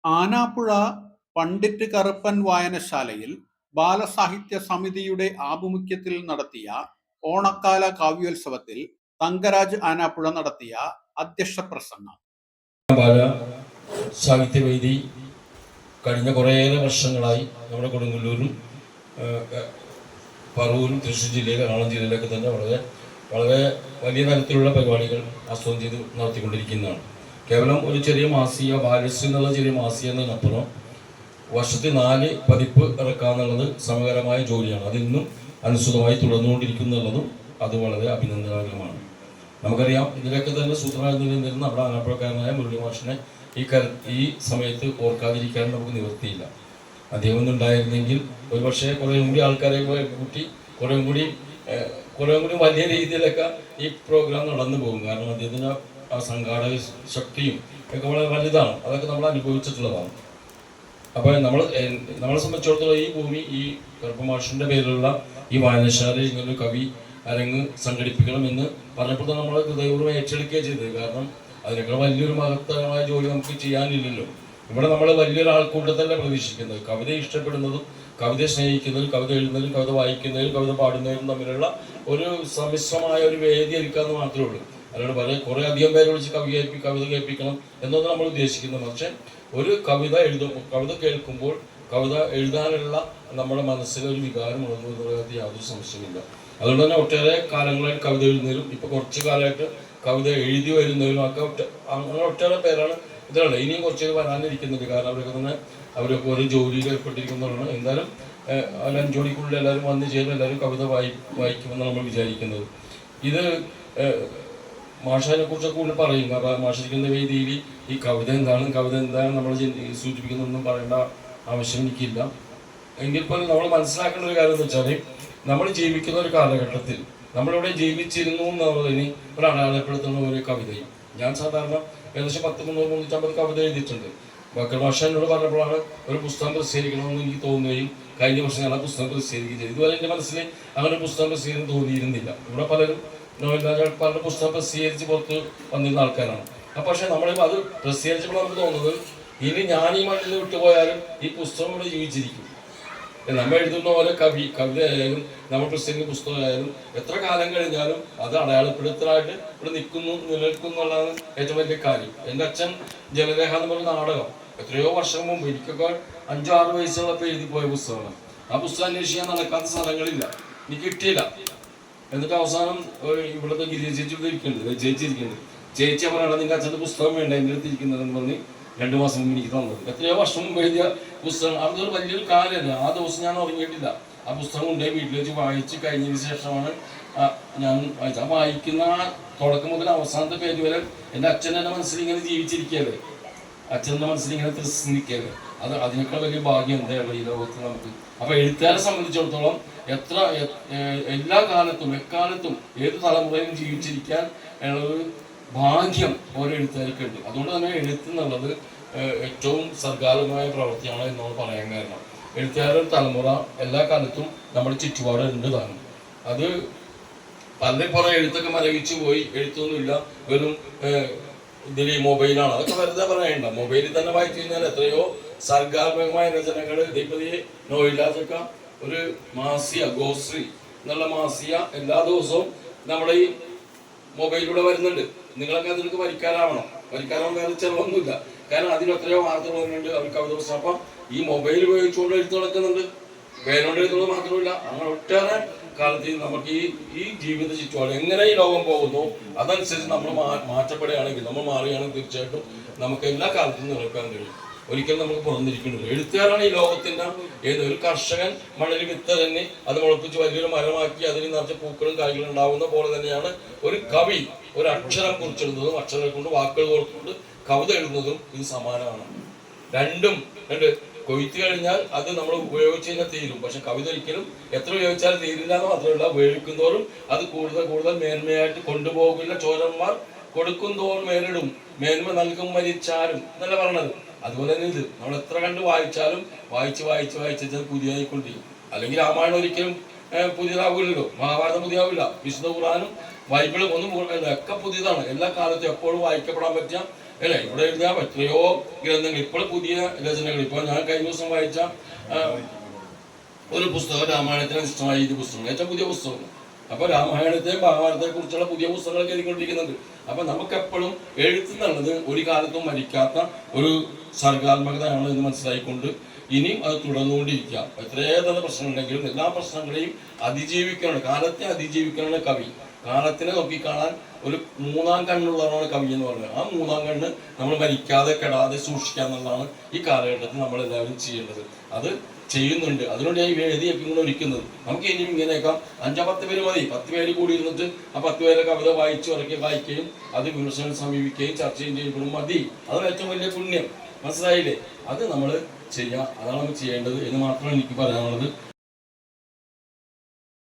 ആനാപ്പുഴ പണ്ഡിറ്റ് കറുപ്പൻ വായനശാലയിൽ ബാലസാഹിത്യ സമിതിയുടെ ആഭിമുഖ്യത്തിൽ നടത്തിയ ഓണക്കാല കാവ്യോത്സവത്തിൽ തങ്കരാജ് ആനാപ്പുഴ നടത്തിയ അധ്യക്ഷ പ്രസംഗം. ബാല സാഹിത്യവേദി കഴിഞ്ഞ കുറേയേറെ വർഷങ്ങളായി നമ്മുടെ കൊടുങ്ങല്ലൂരും പറവൂരും തൃശ്ശൂർ ജില്ലയിലെ എറണാകുളം ജില്ലയിലൊക്കെ തന്നെ വളരെ വലിയ തരത്തിലുള്ള പരിപാടികൾ ആസ്വാദനം ചെയ്ത് നടത്തിക്കൊണ്ടിരിക്കുന്നതാണ്. കേവലം ഒരു ചെറിയ മാസിക ബാലശ്രീ എന്നുള്ള ചെറിയ മാസിക എന്നതിനപ്പുറം വർഷത്തിൽ 4 പതിപ്പ് ഇറക്കാന്നുള്ളത് സമകരമായ ജോലിയാണ്. അതിന്നും അനുസൃതമായി തുടർന്നുകൊണ്ടിരിക്കുന്നുള്ളതും അത് വളരെ അഭിനന്ദനാർഹമാണ്. നമുക്കറിയാം, ഇതിലൊക്കെ തന്നെ സൂത്രനായി നിന്നിരുന്ന നമ്മുടെ ആനാപ്പുഴക്കാരനായ മുരളി മാഷിനെ ഈ സമയത്ത് ഓർക്കാതിരിക്കാൻ നമുക്ക് നിവൃത്തിയില്ല. അദ്ദേഹം ഒന്നുണ്ടായിരുന്നെങ്കിൽ ഒരുപക്ഷെ കുറേയും കൂടി ആൾക്കാരെ കൂട്ടി കുറേയും കൂടി വലിയ രീതിയിലൊക്കെ ഈ പ്രോഗ്രാം നടന്നു പോകും. കാരണം അദ്ദേഹത്തിന് ആ സംഘാടക ശക്തിയും ഒക്കെ വളരെ വലുതാണ്. അതൊക്കെ നമ്മൾ അനുഭവിച്ചിട്ടുള്ളതാണ്. അപ്പോൾ നമ്മളെ സംബന്ധിച്ചിടത്തോളം ഈ ഭൂമി, ഈ കറുപ്പൻ മാഷിൻ്റെ പേരിലുള്ള ഈ വായനശാല ഇങ്ങനൊരു കവി അരങ്ങ് സംഘടിപ്പിക്കണം എന്ന് പറഞ്ഞപ്പോൾ തന്നെ നമ്മൾ ഹൃദയപൂർവ്വം ഏറ്റെടുക്കുകയാണ് ചെയ്തത്. കാരണം അതിനേക്കാൾ വലിയൊരു മഹത്തരമായ ജോലി നമുക്ക് ചെയ്യാനില്ലല്ലോ. ഇവിടെ നമ്മൾ വലിയൊരു ആൾക്കൂട്ടത്തല്ല പ്രതീക്ഷിക്കുന്നത്. കവിത ഇഷ്ടപ്പെടുന്നതും കവിത സ്നേഹിക്കുന്നതും കവിത എഴുതുന്നതും കവിത വായിക്കുന്നതിലും കവിത പാടുന്നതിലും തമ്മിലുള്ള ഒരു സമ്മിശ്രമായ ഒരു വേദി ഒരുക്കാന്ന് മാത്രമേ ഉള്ളൂ. അല്ലാണ്ട് കുറേ അധികം പേരെ വിളിച്ച് കവിത കേൾപ്പിക്കണം എന്നൊന്നും നമ്മൾ ഉദ്ദേശിക്കുന്നത്. പക്ഷെ ഒരു കവിത കേൾക്കുമ്പോൾ കവിത എഴുതാനുള്ള നമ്മുടെ മനസ്സിലൊരു വികാരം ഉണർന്നു യാതൊരു സംശയമില്ല. അതുകൊണ്ട് തന്നെ ഒട്ടേറെ കാലങ്ങളായിട്ട് കവിത എഴുതുന്നതിലും ഇപ്പൊ കുറച്ചു കാലമായിട്ട് കവിത എഴുതി വരുന്നതിലും ഒക്കെ അങ്ങനെ ഒട്ടേറെ പേരാണ് ഇതിലുള്ളത്. ഇനിയും കുറച്ച് വരാനിരിക്കുന്നുണ്ട്. കാരണം അവരൊക്കെ ഓരോ ജോലിയിൽ ഏർപ്പെട്ടിരിക്കുന്നതാണ്. എന്തായാലും 5 മണിക്കുള്ളിൽ എല്ലാവരും വന്നു ചേരും, എല്ലാവരും കവിത വായിക്കുമെന്നാണ് നമ്മൾ വിചാരിക്കുന്നത്. ഇത് മാഷാനെ കുറിച്ചൊക്കെ കൂടുതൽ പറയും. മാഷിരിക്കുന്ന വേദിയിൽ ഈ കവിത എന്താണ് നമ്മൾ സൂചിപ്പിക്കുന്നതൊന്നും പറയേണ്ട ആവശ്യം എനിക്കില്ല. എങ്കിൽ പോലും നമ്മൾ മനസ്സിലാക്കേണ്ട ഒരു കാര്യം എന്ന് വെച്ചാൽ, നമ്മൾ ജീവിക്കുന്ന ഒരു കാലഘട്ടത്തിൽ നമ്മളിവിടെ ജീവിച്ചിരുന്നു എന്നുള്ളതിന് ഒരു അടയാളപ്പെടുത്തുന്ന ഒരു കവിതയും. ഞാൻ സാധാരണ ഏകദേശം 300-350 കവിത എഴുതിയിട്ടുണ്ട്. ബക്കർ മാഷ എന്നോട് പറഞ്ഞപ്പോഴാണ് ഒരു പുസ്തകം പ്രസിദ്ധീകരിക്കണമെന്ന് എനിക്ക് തോന്നുകയും കഴിഞ്ഞ വർഷം ഞാൻ ആ പുസ്തകം പ്രസിദ്ധീകരിക്കുകയും ചെയ്തു. ഇതുവരെ എൻ്റെ മനസ്സിൽ അങ്ങനെ ഒരു പുസ്തകം പ്രസിദ്ധീകരിക്കാൻ തോന്നിയിരുന്നില്ല. ഇവിടെ പലരും പല പുസ്തകം പ്രസിദ്ധീകരിച്ച് പുറത്ത് വന്നിരുന്ന ആൾക്കാരാണ്. പക്ഷേ നമ്മളിപ്പോൾ അത് പ്രസിദ്ധീകരിച്ചപ്പോൾ നമുക്ക് തോന്നുന്നത്, ഇനി ഞാൻ ഈ മണ്ണിൽ വിട്ടുപോയാലും ഈ പുസ്തകം ഇവിടെ ജീവിച്ചിരിക്കും. നമ്മൾ എഴുതുന്ന പോലെ കവിത ആയാലും നമ്മൾ പ്രസിദ്ധീകരിക്കുന്ന പുസ്തകമായാലും എത്ര കാലം കഴിഞ്ഞാലും അത് അടയാളപ്പെടുത്തലായിട്ട് ഇവിടെ നിലനിൽക്കുന്നു എന്നുള്ളതാണ് ഏറ്റവും വലിയ കാര്യം. എൻ്റെ അച്ഛൻ ജലരേഖ എന്ന് പറയുന്ന നാടകം എത്രയോ വർഷം മുമ്പ്, എനിക്കൊക്കെ 5-6 വയസ്സുള്ളപ്പോൾ എഴുതിപ്പോയ പുസ്തകമാണ്. ആ പുസ്തകം അന്വേഷിക്കാൻ നടക്കാത്ത സ്ഥലങ്ങളില്ല, എനിക്ക് കിട്ടിയില്ല. എന്നിട്ട് അവസാനം ഇവിടുത്തെ ഗിരി ചേച്ചിരിക്കുന്നുണ്ട്. ചേച്ചി പറയണം, നിന്റെ അച്ഛൻ്റെ പുസ്തകം വേണ്ട എൻ്റെ അടുത്ത് ഇരിക്കുന്നതെന്ന് പറഞ്ഞ് 2 മാസം മുമ്പ് എനിക്ക് തന്നത്. എത്രയോ വർഷം മുമ്പ് എഴുതിയ പുസ്തകം. അതൊരു വലിയൊരു കാര്യമല്ല. ആ ദിവസം ഞാൻ ഉറങ്ങിയിട്ടില്ല. ആ പുസ്തകം കൊണ്ടുപോയി വീട്ടിൽ വെച്ച് വായിച്ച് കഴിഞ്ഞതിന് ശേഷമാണ് ഞാൻ വായിച്ചത്. ആ വായിക്കുന്ന തുടക്കം മുതൽ അവസാനത്തെ പേജ് വരെ എൻ്റെ അച്ഛൻ എൻ്റെ മനസ്സിൽ ഇങ്ങനെ ജീവിച്ചിരിക്കുകയല്ലേ, അച്ഛൻ്റെ മനസ്സിൽ ഇങ്ങനെ നിൽക്കുകയല്ലേ. അതിനേക്കാൾ വലിയ ഭാഗ്യം എന്തായുള്ള ഈ ലോകത്ത് നമുക്ക്. അപ്പോൾ എഴുത്തുകാരെ സംബന്ധിച്ചിടത്തോളം എല്ലാ കാലത്തും എക്കാലത്തും ഏത് തലമുറയിലും ജീവിച്ചിരിക്കാൻ ഒരു ഭാഗ്യം ഓരോ എഴുത്തുകാർക്കുണ്ട്. അതുകൊണ്ട് തന്നെ എഴുത്തുന്നുള്ളത് ഏറ്റവും സർഗാത്മകമായ പ്രവൃത്തിയാണ് എന്നോട് പറയാൻ കാരണം, എഴുത്തുകാരുടെ തലമുറ എല്ലാ കാലത്തും നമ്മുടെ ചുറ്റുപാട് ഉണ്ട് താനും. അത് പല എഴുത്തൊക്കെ മരവിച്ചു പോയി, എഴുത്തൊന്നുമില്ല, വെറും ഇതിൽ മൊബൈലാണ്. അതൊക്കെ വെറുതെ പറയണ്ട. മൊബൈലിൽ തന്നെ വായിച്ചു കഴിഞ്ഞാൽ എത്രയോ സർഗാത്മകമായ രചനകൾ. ഇതേപ്പതി നോയില്ലാതൊക്കെ ഒരു മാസിക, ഗോശ്രീ എന്നുള്ള മാസിക എല്ലാ ദിവസവും നമ്മുടെ ഈ മൊബൈലിലൂടെ വരുന്നുണ്ട്. നിങ്ങളൊക്കെ അതിലേക്ക് വരിക്കാരാവണം വേറെ ചിലവൊന്നുമില്ല. കാരണം അതിൽ എത്രയോ വാർത്തകൾ വരുന്നുണ്ട്. അവർ കവിത പുസ്തകം. അപ്പം ഈ മൊബൈൽ ഉപയോഗിച്ചുകൊണ്ട് എഴുത്ത് നടക്കുന്നുണ്ട്. പേരോണ്ട് എഴുതുന്നത് മാത്രമല്ല, അങ്ങനെ ഒട്ടേറെ കാലത്ത് നമുക്ക് ഈ ജീവിത ചുറ്റുപാട് എങ്ങനെ ഈ ലോകം പോകുന്നു അതനുസരിച്ച് നമ്മൾ മാറ്റപ്പെടുകയാണെങ്കിൽ, നമ്മൾ മാറുകയാണെങ്കിൽ തീർച്ചയായിട്ടും നമുക്ക് എല്ലാ കാലത്തും നിലനിൽക്കാൻ കഴിയും. ഒരിക്കലും നമുക്ക് പുറന്നിരിക്കുന്നില്ല. എഴുത്തുകാരാണ് ഈ ലോകത്തിന്റെ ഒരു കർഷകൻ മണ്ണിൽ വിത്ത് തന്നെ അത് മുളപ്പിച്ച് വലിയൊരു മരമാക്കി അതിന് നിറച്ച് പൂക്കളും കായ്കളും ഉണ്ടാവുന്ന പോലെ തന്നെയാണ് ഒരു കവി ഒരു അക്ഷരം കുറിച്ചെഴുതുന്നതും അക്ഷരം കൊണ്ട് വാക്കുകൾ കോർത്തുകൊണ്ട് കവിത എഴുതുന്നതും ഇത് സമാനമാണ്. രണ്ടും കൊയ്ത്ത് കഴിഞ്ഞാൽ അത് നമ്മൾ ഉപയോഗിച്ച് കഴിഞ്ഞാൽ തീരും. പക്ഷെ കവിത ഒരിക്കലും എത്ര ഉപയോഗിച്ചാലും തീരില്ല എന്ന് മാത്രമല്ല, ഉപയോഗിക്കുന്നതോറും അത് കൂടുതൽ മേന്മയായിട്ട് കൊണ്ടുപോകില്ല. ചോരന്മാർ കൊടുക്കും തോറും മേലിടും, മേന്മ നൽകും മരിച്ചാലും എന്നല്ല പറഞ്ഞത്. അതുപോലെ തന്നെ ഇത് നമ്മൾ എത്ര കണ്ട് വായിച്ചാലും വായിച്ച് പുതിയതായിക്കൊണ്ടിരിക്കും. അല്ലെങ്കിൽ രാമായണം ഒരിക്കലും പുതിയതാവില്ലല്ലോ, മഹാഭാരതം പുതിയാവില്ല, വിശുദ്ധ ഖുർആനും ബൈബിളും ഒക്കെ പുതിയതാണ്. എല്ലാ കാലത്തും എപ്പോഴും വായിക്കപ്പെടാൻ പറ്റിയ അല്ലേ? ഇവിടെ എഴുതാ എത്രയോ ഗ്രന്ഥങ്ങൾ, ഇപ്പോൾ പുതിയ രചനകൾ. ഇപ്പോൾ ഞാൻ കഴിഞ്ഞ ദിവസം വായിച്ച ഒരു പുസ്തകം, രാമായണത്തിന് ഇഷ്ടമായ ഈ പുസ്തകം, ഏറ്റവും പുതിയ പുസ്തകം. അപ്പൊ രാമായണത്തെയും ഭാഗവതത്തെ കുറിച്ചുള്ള പുതിയ പുസ്തകങ്ങളൊക്കെ എഴുതിക്കൊണ്ടിരിക്കുന്നുണ്ട്. അപ്പൊ നമുക്കെപ്പോഴും എഴുത്തുന്നുള്ളത് ഒരു കാലത്തും മരിക്കാത്ത ഒരു സർഗാത്മകതയാണ് എന്ന് മനസ്സിലായിക്കൊണ്ട് ഇനിയും അത് തുടർന്നുകൊണ്ടിരിക്കാം. എത്രയേറെ പ്രശ്നമുണ്ടെങ്കിലും എല്ലാ പ്രശ്നങ്ങളെയും അതിജീവിക്കണം, കാലത്തെ അതിജീവിക്കണം കവി. കാലത്തിനെ നോക്കിക്കാണാൻ ഒരു മൂന്നാം കണ്ണുള്ളതാണ് കവി എന്ന് പറയുന്നത്. ആ മൂന്നാം കണ്ണ് നമ്മൾ മരിക്കാതെ കെടാതെ സൂക്ഷിക്കുക എന്നുള്ളതാണ് ഈ കാലഘട്ടത്തിൽ നമ്മളെല്ലാവരും ചെയ്യേണ്ടത്. അത് ചെയ്യുന്നുണ്ട്. അതിനുവേണ്ടി ഈ വേദിയൊക്കെ ഇങ്ങനെ ഒരുക്കുന്നത്. നമുക്ക് ഇനിയും ഇങ്ങനെയൊക്കെ 5-10 പേര് മതി. 10 പേര് കൂടി ഇരുന്നിട്ട് ആ 10 പേരെ കവിത വായിക്കുകയും അത് വിമർശനം സമീപിക്കുകയും ചർച്ചയും ചെയ്യപ്പെടും മതി. അതാണ് ഏറ്റവും വലിയ പുണ്യം. മനസ്സിലായില്ലേ? അത് നമ്മൾ ചെയ്യാം. അതാണ് നമ്മൾ ചെയ്യേണ്ടത് എന്ന് മാത്രമേ എനിക്ക് പറയാനുള്ളത്.